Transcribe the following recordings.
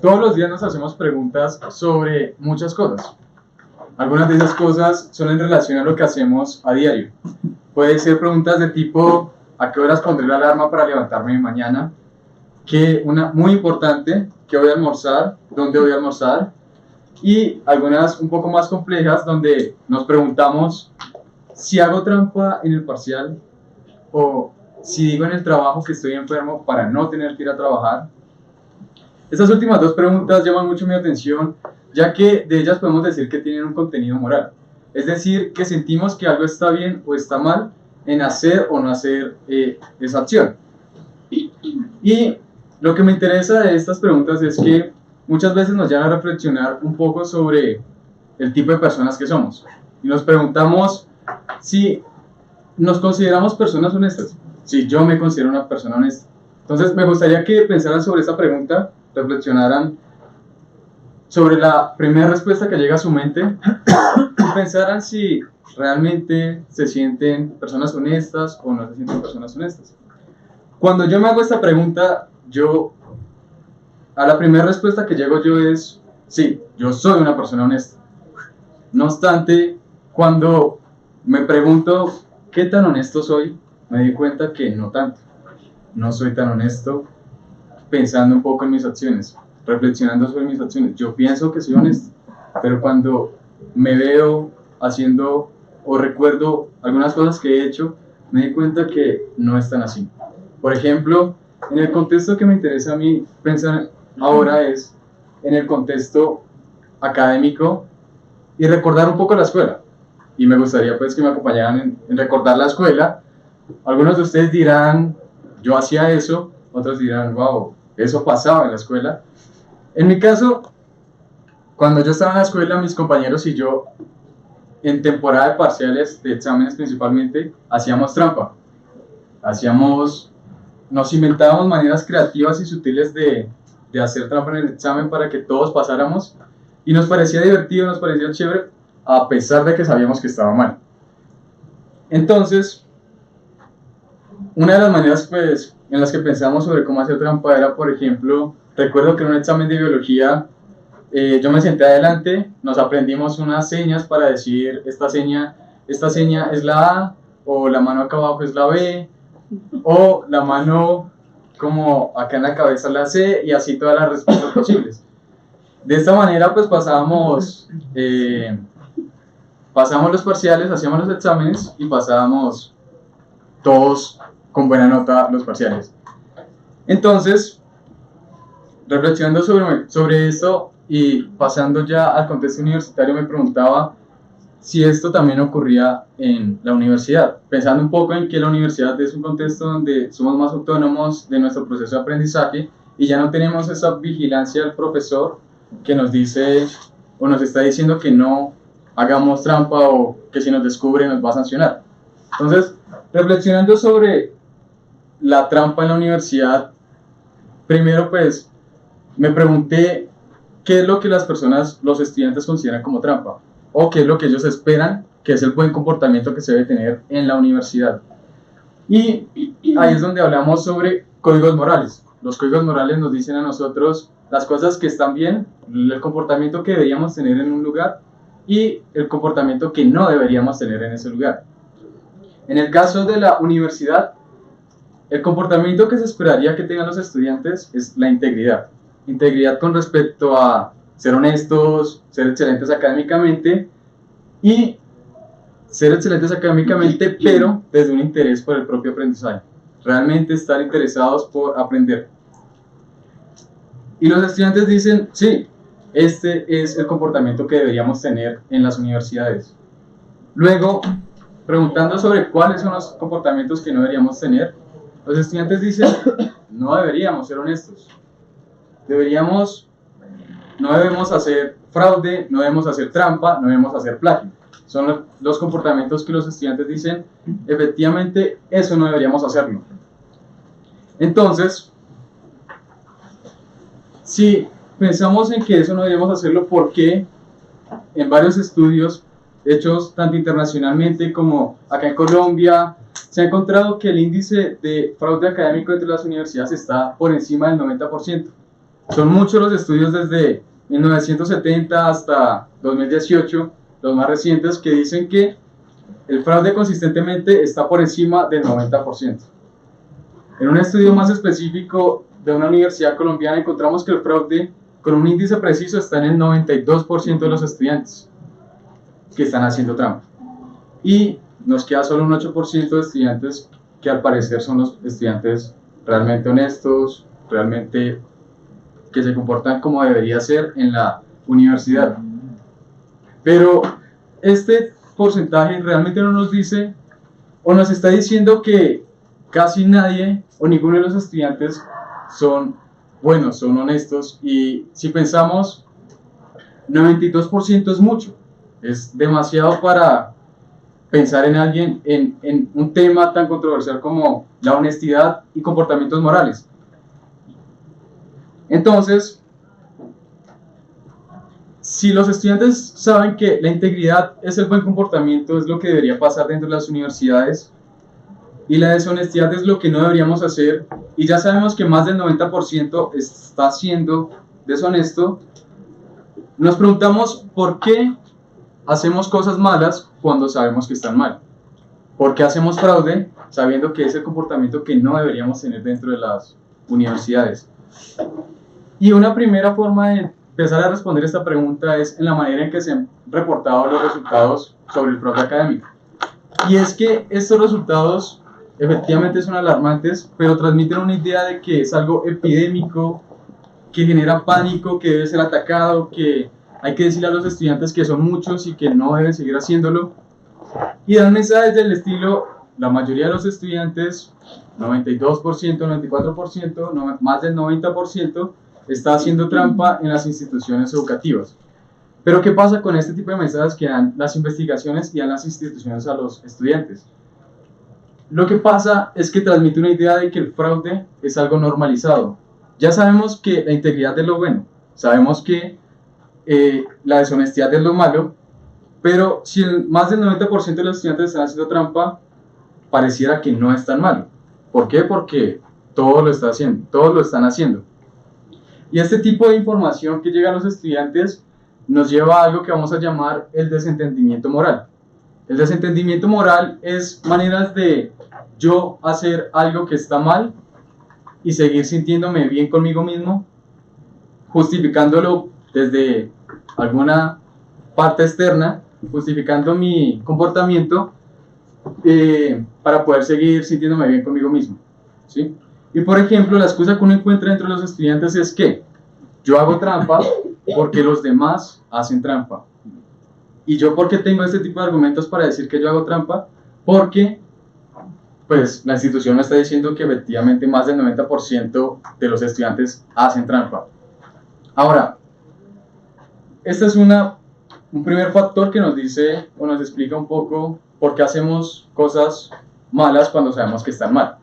Todos los días nos hacemos preguntas sobre muchas cosas. Algunas de esas cosas son en relación a lo que hacemos a diario. Puede ser preguntas de tipo, ¿a qué horas pondré la alarma para levantarme mañana? Que una muy importante, ¿qué voy a almorzar? ¿Dónde voy a almorzar? Y algunas un poco más complejas donde nos preguntamos si hago trampa en el parcial o si digo en el trabajo que estoy enfermo para no tener que ir a trabajar. Estas últimas dos preguntas llaman mucho mi atención, ya que de ellas podemos decir que tienen un contenido moral. Es decir, que sentimos que algo está bien o está mal en hacer o no hacer esa acción. Y lo que me interesa de estas preguntas es que muchas veces nos llevan a reflexionar un poco sobre el tipo de personas que somos. Y nos preguntamos si nos consideramos personas honestas. Si yo me considero una persona honesta. Entonces me gustaría que pensaran sobre esta pregunta, reflexionaran sobre la primera respuesta que llega a su mente y pensaran si realmente se sienten personas honestas o no se sienten personas honestas. Cuando yo me hago esta pregunta, a la primera respuesta que llego yo es, sí, yo soy una persona honesta. No obstante, cuando me pregunto qué tan honesto soy, me di cuenta que no tanto. No soy tan honesto pensando un poco en mis acciones, reflexionando sobre mis acciones. Yo pienso que soy honesto, pero cuando me veo haciendo o recuerdo algunas cosas que he hecho, me di cuenta que no es tan así. Por ejemplo, en el contexto que me interesa a mí pensar ahora es en el contexto académico y recordar un poco la escuela. Y me gustaría pues que me acompañaran en recordar la escuela. Algunos de ustedes dirán, yo hacía eso, otros dirán, wow, eso pasaba en la escuela. En mi caso, cuando yo estaba en la escuela, mis compañeros y yo, en temporada de parciales, de exámenes principalmente, hacíamos trampa. Nos inventábamos maneras creativas y sutiles de hacer trampa en el examen para que todos pasáramos. Y nos parecía divertido, nos parecía chévere, a pesar de que sabíamos que estaba mal. Entonces, una de las maneras pues, en las que pensamos sobre cómo hacer trampa era, por ejemplo, recuerdo que en un examen de biología yo me senté adelante, nos aprendimos unas señas para decir esta seña es la A, o la mano acá abajo es la B, o la mano como acá en la cabeza la C, y así todas las respuestas posibles. De esta manera pues pasábamos los parciales, hacíamos los exámenes y pasábamos todos con buena nota los parciales. Entonces, reflexionando sobre esto y pasando ya al contexto universitario, me preguntaba si esto también ocurría en la universidad, pensando un poco en que la universidad es un contexto donde somos más autónomos de nuestro proceso de aprendizaje y ya no tenemos esa vigilancia del profesor que nos dice o nos está diciendo que no hagamos trampa o que si nos descubre nos va a sancionar. Entonces, reflexionando sobre la trampa en la universidad, primero pues me pregunté qué es lo que los estudiantes consideran como trampa o qué es lo que ellos esperan que es el buen comportamiento que se debe tener en la universidad. Y ahí es donde hablamos sobre códigos morales. Los códigos morales nos dicen a nosotros las cosas que están bien, el comportamiento que deberíamos tener en un lugar y el comportamiento que no deberíamos tener en ese lugar. En el caso de la universidad, el comportamiento que se esperaría que tengan los estudiantes es la integridad. Integridad con respecto a ser honestos, ser excelentes académicamente y ser excelentes académicamente, pero desde un interés por el propio aprendizaje. Realmente estar interesados por aprender. Y los estudiantes dicen, sí, este es el comportamiento que deberíamos tener en las universidades. Luego, preguntando sobre cuáles son los comportamientos que no deberíamos tener, los estudiantes dicen, no deberíamos ser honestos. No debemos hacer fraude, no debemos hacer trampa, no debemos hacer plagio. Son los comportamientos que los estudiantes dicen, efectivamente, eso no deberíamos hacerlo. Entonces, si pensamos en que eso no deberíamos hacerlo, ¿por qué en varios estudios hechos tanto internacionalmente como acá en Colombia, se ha encontrado que el índice de fraude académico entre las universidades está por encima del 90%? Son muchos los estudios desde 1970 hasta 2018, los más recientes, que dicen que el fraude consistentemente está por encima del 90%. En un estudio más específico de una universidad colombiana encontramos que el fraude con un índice preciso está en el 92% de los estudiantes que están haciendo trampa. Y nos queda solo un 8% de estudiantes que al parecer son los estudiantes realmente honestos, realmente que se comportan como debería ser en la universidad. Pero este porcentaje realmente no nos dice o nos está diciendo que casi nadie o ninguno de los estudiantes son buenos, son honestos, y si pensamos, 92% es mucho, es demasiado para pensar en alguien, en un tema tan controversial como la honestidad y comportamientos morales. Entonces, si los estudiantes saben que la integridad es el buen comportamiento, es lo que debería pasar dentro de las universidades, y la deshonestidad es lo que no deberíamos hacer, y ya sabemos que más del 90% está siendo deshonesto, nos preguntamos por qué hacemos cosas malas cuando sabemos que están mal. ¿Por qué hacemos fraude sabiendo que es el comportamiento que no deberíamos tener dentro de las universidades? Y una primera forma de empezar a responder esta pregunta es en la manera en que se han reportado los resultados sobre el fraude académico. Y es que estos resultados efectivamente son alarmantes, pero transmiten una idea de que es algo epidémico, que genera pánico, que debe ser atacado, que hay que decirle a los estudiantes que son muchos y que no deben seguir haciéndolo. Y dan mensajes del estilo: la mayoría de los estudiantes, 92%, 94%, más del 90%, está haciendo trampa en las instituciones educativas. Pero ¿qué pasa con este tipo de mensajes que dan las investigaciones y dan las instituciones a los estudiantes? Lo que pasa es que transmite una idea de que el fraude es algo normalizado. Ya sabemos que la integridad es lo bueno, sabemos que la deshonestidad es lo malo, pero si más del 90% de los estudiantes están haciendo trampa, pareciera que no es tan malo. ¿Por qué? Porque todos lo están haciendo. Y este tipo de información que llega a los estudiantes nos lleva a algo que vamos a llamar el desentendimiento moral. El desentendimiento moral es maneras de yo hacer algo que está mal y seguir sintiéndome bien conmigo mismo, justificándolo desde alguna parte externa, justificando mi comportamiento para poder seguir sintiéndome bien conmigo mismo, ¿sí? Y por ejemplo, la excusa que uno encuentra entre los estudiantes es que yo hago trampa porque los demás hacen trampa. ¿Y yo por qué tengo este tipo de argumentos para decir que yo hago trampa? Porque pues la institución me está diciendo que efectivamente más del 90% de los estudiantes hacen trampa. Ahora, este es un primer factor que nos dice o nos explica un poco por qué hacemos cosas malas cuando sabemos que están mal.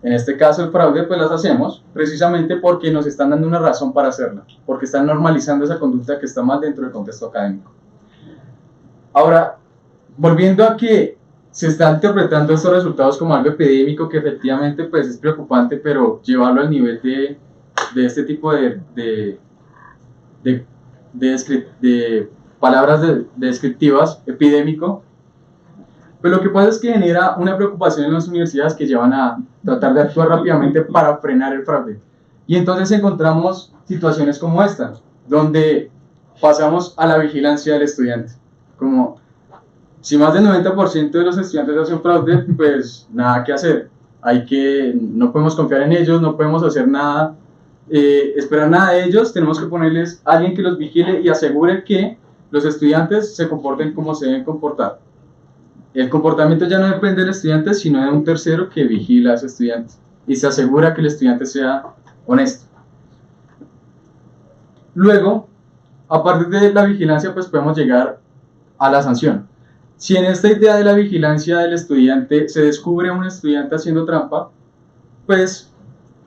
En este caso el fraude pues las hacemos precisamente porque nos están dando una razón para hacerla, porque están normalizando esa conducta que está mal dentro del contexto académico. Ahora, volviendo a que se están interpretando estos resultados como algo epidémico, que efectivamente pues es preocupante, pero llevarlo al nivel de este tipo de palabras descriptivas, epidémico, pues lo que pasa es que genera una preocupación en las universidades que llevan a tratar de actuar rápidamente para frenar el fraude. Y entonces encontramos situaciones como esta, donde pasamos a la vigilancia del estudiante. Como si más del 90% de los estudiantes hacen fraude, pues nada que hacer. No podemos confiar en ellos, no podemos hacer nada, esperar nada de ellos, tenemos que ponerles a alguien que los vigile y asegure que los estudiantes se comporten como se deben comportar. El comportamiento ya no depende del estudiante, sino de un tercero que vigila a ese estudiante y se asegura que el estudiante sea honesto. Luego, a partir de la vigilancia, pues podemos llegar a la sanción. Si en esta idea de la vigilancia del estudiante se descubre a un estudiante haciendo trampa, pues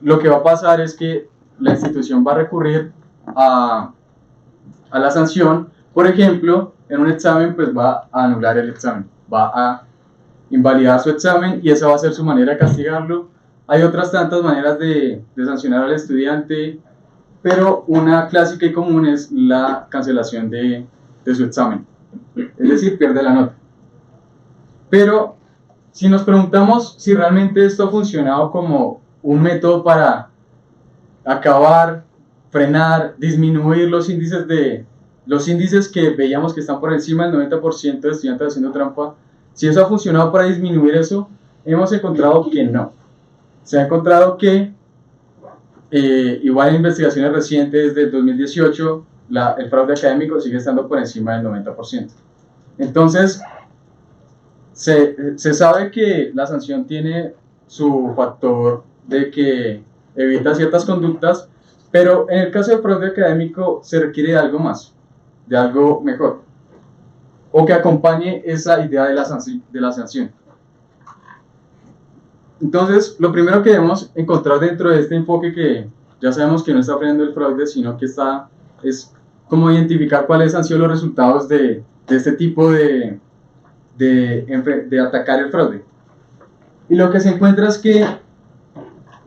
lo que va a pasar es que la institución va a recurrir a la sanción. Por ejemplo, en un examen pues va a anular el examen, va a invalidar su examen y esa va a ser su manera de castigarlo. Hay otras tantas maneras de sancionar al estudiante. pero una clásica y común es la cancelación de su examen, es decir, pierde la nota. Pero si nos preguntamos si realmente esto ha funcionado como un método para acabar, frenar, disminuir los índices que veíamos que están por encima del 90% de estudiantes haciendo trampa, si eso ha funcionado para disminuir eso, hemos encontrado que no. Se ha encontrado que, igual en investigaciones recientes del 2018, el fraude académico sigue estando por encima del 90%. Entonces, se sabe que la sanción tiene su factor de que evita ciertas conductas, pero en el caso del fraude académico se requiere de algo más, de algo mejor, o que acompañe esa idea de la sanción. Entonces, lo primero que debemos encontrar dentro de este enfoque, que ya sabemos que no está frenando el fraude, sino que es como identificar cuáles han sido los resultados de este tipo de atacar el fraude. Y lo que se encuentra es que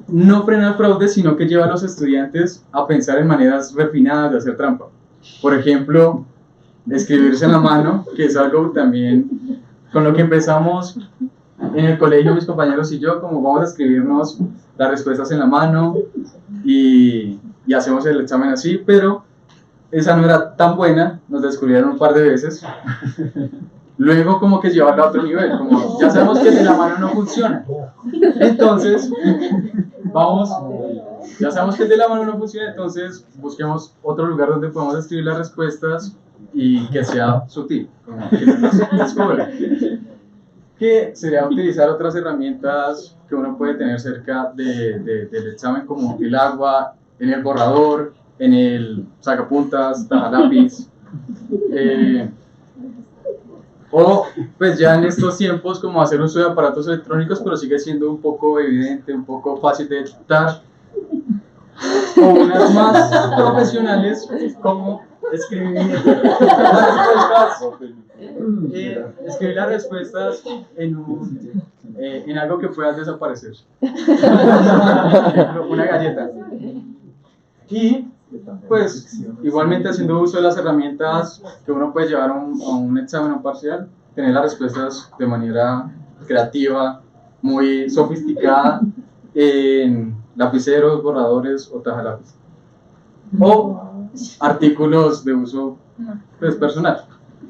no frena el fraude, sino que lleva a los estudiantes a pensar en maneras refinadas de hacer trampa. Por ejemplo, escribirse en la mano, que es algo también con lo que empezamos en el colegio mis compañeros y yo, como vamos a escribirnos las respuestas en la mano y hacemos el examen así, pero esa no era tan buena, nos descubrieron un par de veces. Luego como que llevarla a otro nivel, como ya sabemos que el de la mano no funciona, entonces ya sabemos que el de la mano no funciona, entonces busquemos otro lugar donde podamos escribir las respuestas y que sea sutil, como que no nos descubra. Que sería utilizar otras herramientas que uno puede tener cerca del examen, como el agua, en el borrador, en el sacapuntas, tajalápiz, o pues ya en estos tiempos como hacer uso de aparatos electrónicos, pero sigue siendo un poco evidente, un poco fácil de detectar, o unas más profesionales como escribir las respuestas en algo que pueda desaparecer. Por ejemplo, una galleta. Y pues igualmente haciendo uso de las herramientas que uno puede llevar a un examen o parcial, tener las respuestas de manera creativa, muy sofisticada, en lapiceros, borradores o tajalápiz, o artículos de uso pues, personal.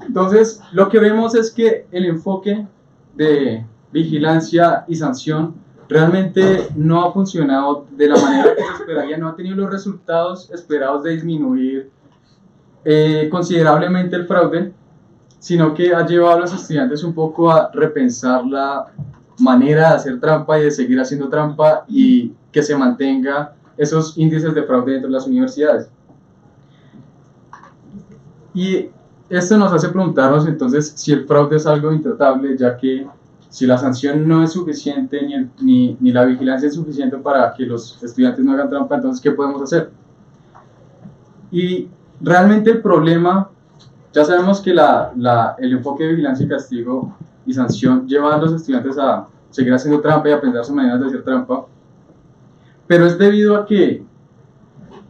Entonces, lo que vemos es que el enfoque de vigilancia y sanción realmente no ha funcionado de la manera que se esperaría, no ha tenido los resultados esperados de disminuir considerablemente el fraude, sino que ha llevado a los estudiantes un poco a repensar la manera de hacer trampa y de seguir haciendo trampa y que se mantenga esos índices de fraude dentro de las universidades. Y esto nos hace preguntarnos entonces si el fraude es algo intratable, ya que si la sanción no es suficiente ni la vigilancia es suficiente para que los estudiantes no hagan trampa, entonces ¿qué podemos hacer? Y realmente el problema, ya sabemos que el enfoque de vigilancia y castigo y sanción lleva a los estudiantes a seguir haciendo trampa y a pensar sus maneras de hacer trampa, pero es debido a que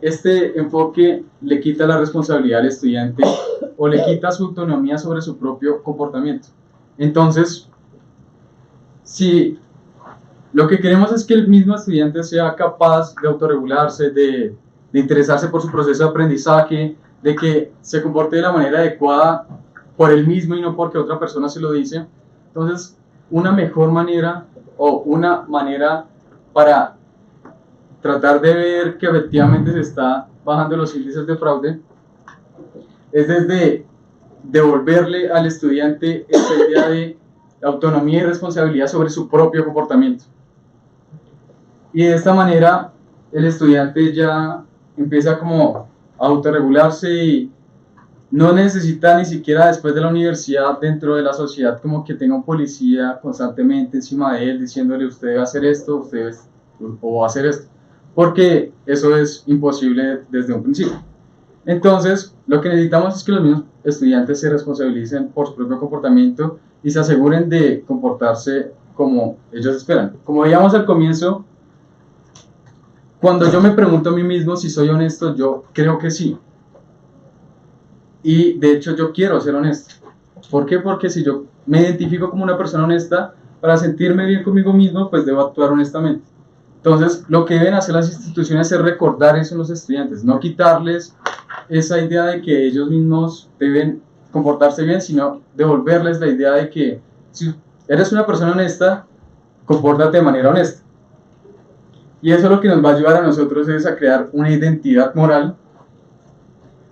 este enfoque le quita la responsabilidad al estudiante o le quita su autonomía sobre su propio comportamiento. Entonces, si lo que queremos es que el mismo estudiante sea capaz de autorregularse, de interesarse por su proceso de aprendizaje, de que se comporte de la manera adecuada por él mismo y no porque otra persona se lo dice, entonces una mejor manera o una manera para tratar de ver que efectivamente se está bajando los índices de fraude es desde devolverle al estudiante esa idea de autonomía y responsabilidad sobre su propio comportamiento. Y de esta manera el estudiante ya empieza como a autorregularse y no necesita ni siquiera después de la universidad, dentro de la sociedad, como que tenga un policía constantemente encima de él diciéndole usted debe hacer esto, o hacer esto, porque eso es imposible desde un principio. Entonces, lo que necesitamos es que los mismos estudiantes se responsabilicen por su propio comportamiento y se aseguren de comportarse como ellos esperan. Como veíamos al comienzo, Cuando yo me pregunto a mí mismo si soy honesto, yo creo que sí. Y de hecho yo quiero ser honesto. ¿Por qué? Porque si yo me identifico como una persona honesta, para sentirme bien conmigo mismo, pues debo actuar honestamente. Entonces, lo que deben hacer las instituciones es recordar eso en los estudiantes, no quitarles esa idea de que ellos mismos deben comportarse bien, sino devolverles la idea de que si eres una persona honesta, compórtate de manera honesta. Y eso lo que nos va a ayudar a nosotros es a crear una identidad moral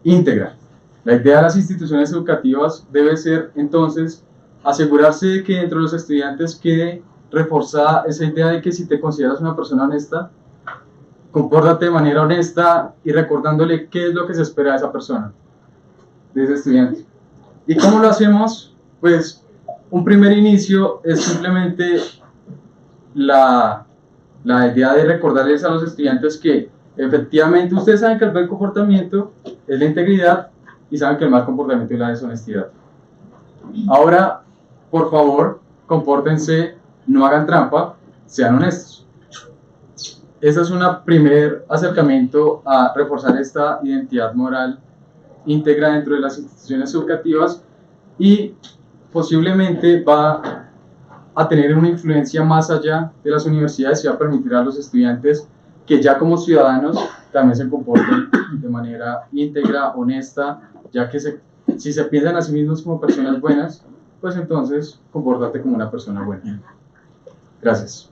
íntegra. La idea de las instituciones educativas debe ser, entonces, asegurarse de que entre los estudiantes quede reforzada esa idea de que si te consideras una persona honesta, compórtate de manera honesta y recordándole qué es lo que se espera de esa persona, de ese estudiante. ¿Y cómo lo hacemos? Pues un primer inicio es simplemente la idea de recordarles a los estudiantes que efectivamente ustedes saben que el buen comportamiento es la integridad y saben que el mal comportamiento es la deshonestidad. Ahora, por favor, compórtense, no hagan trampa, sean honestos. Ese es un primer acercamiento a reforzar esta identidad moral íntegra dentro de las instituciones educativas y posiblemente va a tener una influencia más allá de las universidades y va a permitir a los estudiantes que ya como ciudadanos también se comporten de manera íntegra, honesta, ya que si se piensan a sí mismos como personas buenas, pues entonces compórtate como una persona buena. Gracias.